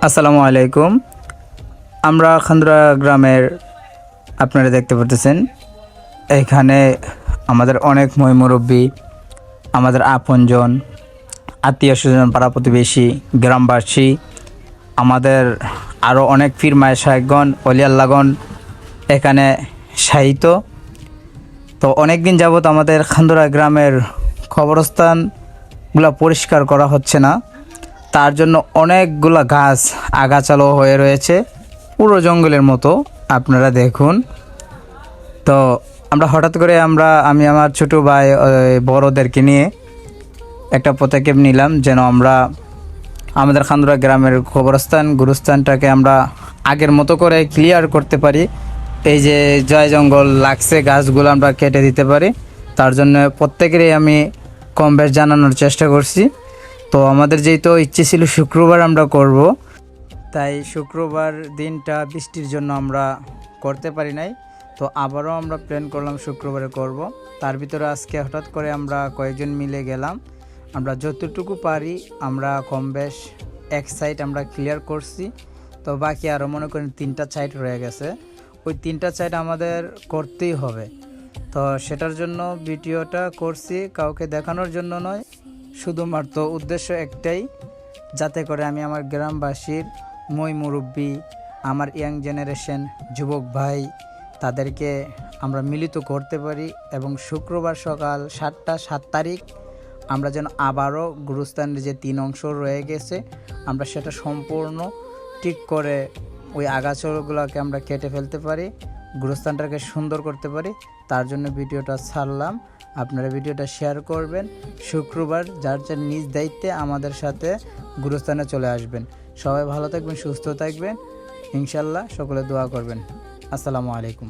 আসসালামু আলাইকুম। আমরা খান্দুরা গ্রামের আপনারা দেখতে পাচ্ছেন, এখানে আমাদের অনেক মুরব্বী, আমাদের আপনজন, আত্মীয় স্বজন, পাড়া প্রতিবেশী, গ্রামবাসী, আমাদের আরও অনেক পীর মায়ের শায়েখগণ, অলি আল্লাহগণ এখানে শায়িত। তো অনেক দিন যাবৎ আমাদের খান্দুরা গ্রামের কবরস্থানগুলো পরিষ্কার করা হচ্ছে না, তার জন্য অনেকগুলা গাছ আগাছালো হয়ে রয়েছে, পুরো জঙ্গলের মতো। আপনারা দেখুন। তো আমরা হঠাৎ করে আমি আমার ছোটো ভাই বড়োদেরকে নিয়ে একটা পদক্ষেপ নিলাম, যেন আমরা আমাদের খান্দুরা গ্রামের গুরুস্থানটাকে আমরা আগের মতো করে ক্লিয়ার করতে পারি। এই যে জয় জঙ্গল লাগছে, গাছগুলো আমরা কেটে দিতে পারি। তার জন্য প্রত্যেকেরই আমি কম বেশ জানানোর চেষ্টা করছি। তো আমাদের যেহেতু ইচ্ছে ছিল শুক্রবার আমরা করব, তাই শুক্রবার দিনটা বৃষ্টির জন্য আমরা করতে পারি নাই। তো আবারও আমরা প্ল্যান করলাম শুক্রবারে করব। তার ভিতরে আজকে হঠাৎ করে আমরা কয়েকজন মিলে গেলাম। আমরা যতটুকু পারি আমরা কম বেশ এক সাইড আমরা ক্লিয়ার করছি। তো বাকি আরও মনে করেন 3টা সাইড রয়ে গেছে, ওই 3টা সাইড আমাদের করতেই হবে। তো সেটার জন্য ভিডিওটা করছি, কাউকে দেখানোর জন্য নয়, শুধুমাত্র উদ্দেশ্য একটাই, যাতে করে আমি আমার গ্রামবাসীর মুরব্বী, আমার ইয়াং জেনারেশন যুবক ভাই, তাদেরকে আমরা মিলিত করতে পারি এবং শুক্রবার সকাল 7 তারিখ আমরা যেন আবারও গুরুস্থানের যে 3 অংশ রয়ে গেছে আমরা সেটা সম্পূর্ণ ঠিক করে ওই আগাছাগুলোকে আমরা কেটে ফেলতে পারি, গুরুস্থানটাকে সুন্দর করতে পারি। তার জন্য ভিডিওটা ছাড়লাম। আপনারা ভিডিওটা শেয়ার করবেন। শুক্রবার যার যার নিজ দায়িত্বে আমাদের সাথে গুরুস্থানে চলে আসবেন। সবাই ভালো থাকবেন, সুস্থ থাকবেন, ইনশাল্লাহ। সকলে দোয়া করবেন। আসসালামু আলাইকুম।